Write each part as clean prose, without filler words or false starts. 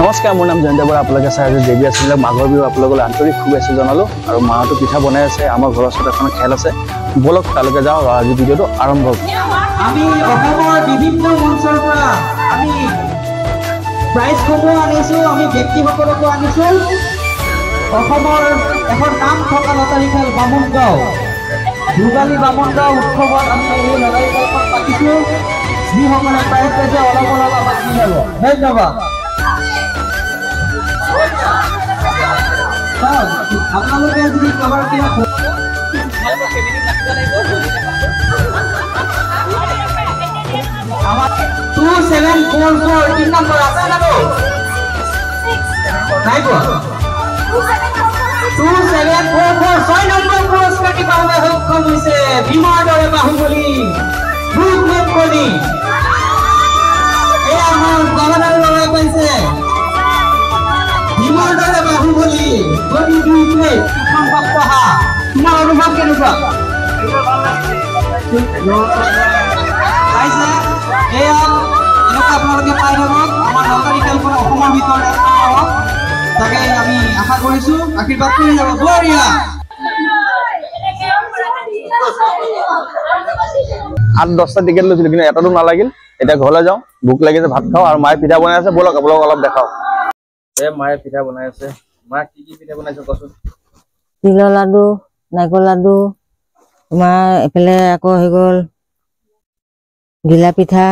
নমস্কাৰ, মোৰ নাম জয়ন্ত বৰা। আপোনালোকে চাই আছে দেৱী আছিলে মাঘৰ বিহু। আপোনালোকলৈ আন্তৰিক শুভেচ্ছা জনালোঁ। আৰু মাহঁতো পিঠা বনাই আছে। আমাৰ ঘৰৰ ওচৰত এখন খেল আছে, বলক তালৈকে যাওঁ আৰু আজি ভিডিঅ'টো আৰম্ভ কৰোঁ। আমি অসমৰ বিভিন্ন মঞ্চৰ পৰা আমি প্ৰাইজসমূহ আনিছোঁ, আমি ব্যক্তিসকলকো আনিছোঁ। অসমৰ এখন নাম থকা লটাৰী খেল বামুণগাঁও, ভোগালী বামুণগাঁও উৎসৱত আমি এই লটাৰী খেলখন পাতিছোঁ। যিসকলে প্ৰাইজ পাইছে অলপ অলপ আমাক দি যাব। ধন্যবাদ। আপোনালোকে যদি কাৰোবাৰ কিবা 2744 3 নম্বৰ আছে জানো? নাই পোৱা? 2744 6 নম্বৰ পুৰস্কাৰটি পাবলৈ সক্ষম হৈছে ভীমৰ দৰে বাহুবলী ভূতমুখনি। এয়া আমাৰ গগনাৰ লৰাই পাইছে ভীমৰ দৰে বাহুবলী গতি 2 প্লেট সম্ভৱ পহা। তোমাৰ অনুভৱ কেনেকুৱা? পাইছে? এয়া এনেকুৱা আপোনালোকে পাই থাকক। আমাৰ লটাৰী খেলখন অসমৰ ভিতৰত হওক তাকে আমি আশা কৰিছোঁ। আশীৰ্বাদ কৰি যাব। বঢ়িয়া। 8-10টা টিকেট লৈছিলোঁ, কিন্তু এটাতো নালাগিল। এতিয়া ঘৰলৈ যাওঁ, ভোক লাগিছে, ভাত খাওঁ। আৰু মায়ে পিঠা বনাই আছে, ব'লক আপোনালোকক অলপ দেখাওঁ। মায়ে পিঠা বনাই আছে। মা কি কি পিঠা বনাইছে কচোন? তিলৰ লাডু, নাৰিকল লাডু, তোমাৰ এইফালে আকৌ হৈ গ'ল ঘিলা পিঠা,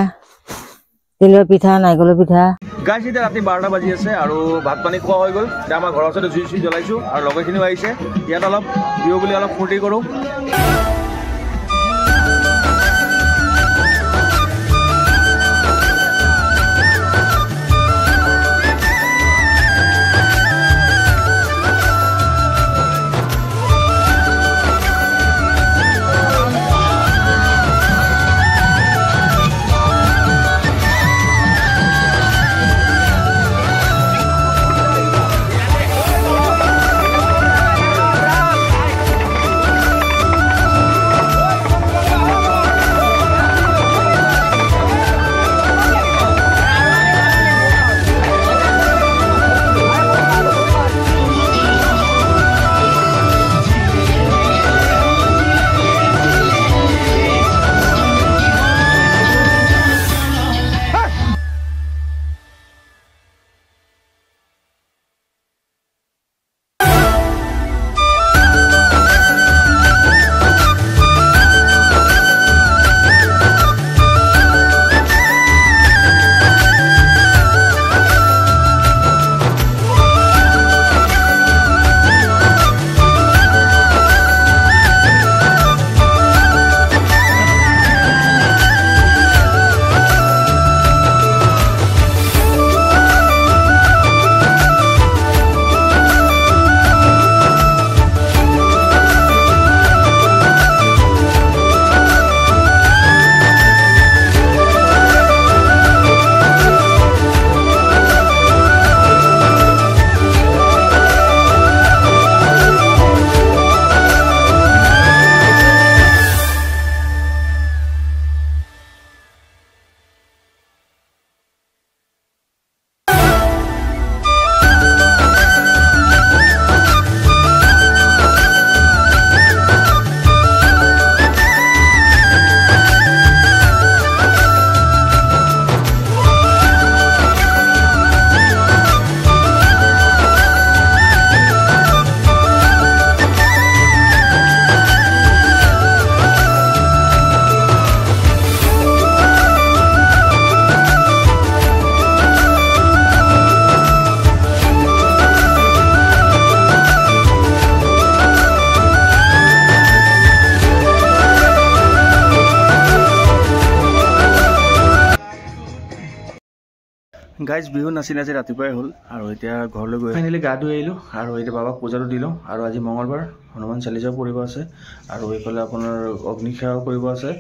তিলৰ পিঠা, নাৰিকলৰ পিঠা। গাইছ, এতিয়া ৰাতি 12টা বাজি আছে আৰু ভাত পানী খোৱা হৈ গ'ল। এতিয়া আমাৰ ঘৰৰ ওচৰতে জুই জ্বলাইছোঁ আৰু লগৰখিনিও আহিছে। ইয়াত অলপ বিহু বুলি অলপ ফূৰ্তি কৰোঁ। গাইজ, বিহু নাচি নাচি ৰাতিপুৱাই হ'ল আৰু এতিয়া ঘৰলৈ গৈ ফাইনেলি গা ধুই আহিলোঁ আৰু এতিয়া বাবাক পূজাটো দিলোঁ। আৰু আজি মঙলবাৰ, হনুমান চালিচাও পঢ়িব আছে আৰু এইফালে আপোনাৰ অগ্নিসেৱাও কৰিব আছে।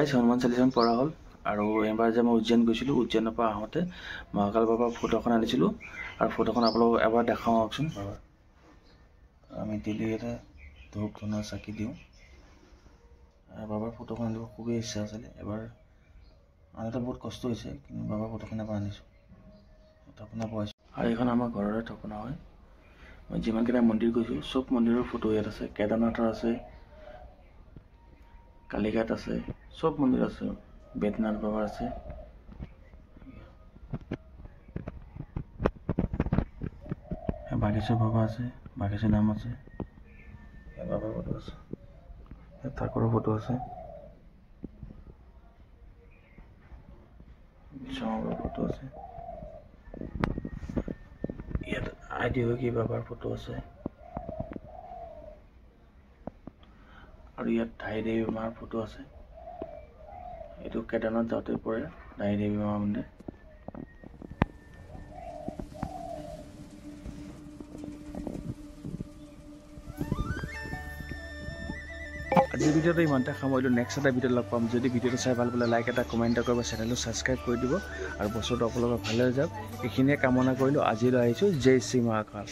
গাইজ হনুমান চালিচাখন পঢ়া হ'ল আৰু এবাৰ যে মই উজ্জৈন গৈছিলোঁ উজ্জৈনৰ পৰা আহোঁতে মহাকাল বাবাৰ ফটোখন আনিছিলোঁ আৰু ফটোখন আপোনালোকক এবাৰ দেখাওঁ আহকচোন। আমি ডেইলি এটা ধূপ ধূনা চাকি দিওঁ। বাবাৰ ফটোখন আনিব খুবেই ইচ্ছা আছিলে, এবাৰ আনোতে বহুত কষ্ট হৈছে, কিন্তু বাবাৰ ফটোখন এবাৰ আনিছোঁ, থাপনা পোৱাইছোঁ। আৰু এইখন আমাৰ ঘৰৰে থাপনা হয়। মই যিমানকেইটা মন্দিৰ গৈছোঁ চব মন্দিৰৰ ফটো ইয়াত আছে। কেদাৰনাথৰ আছে, কালীঘাট আছে, চব মন্দিৰ আছে, বেদনাথ বাবাৰ আছে। বাগেশ্বৰ বাবা আছে, বাগেশ্বৰ নাম আছে, বাবাৰ ফটো আছে, ঠাকুৰৰ ফটো আছে, বিশ্বনাথৰ ফটো আছে, ইয়াত আদিযোগী বাবাৰ ফটো আছে, আৰু ইয়াত ধাই দেৱী মাৰ ফটো আছে। এইটো কেদাৰনাথ যাওঁতে পৰে ধাই দেৱী মা মন্দিৰ। আজিৰ ভিডিঅ'টো ইমানতে সামৰিলোঁ। নেক্সট এটা ভিডিঅ'ত লগ পাম। যদি ভিডিঅ'টো চাই ভাল পালে লাইক এটা কমেণ্ট এটা কৰিব, চেনেলটো ছাবস্ক্ৰাইব কৰি দিব আৰু বছৰটো আপোনালোকৰ ভালে যাওক। এইখিনিয়ে কামনা কৰিলোঁ। আজিলৈ আহিছোঁ। জয় শ্ৰী মহাকাল।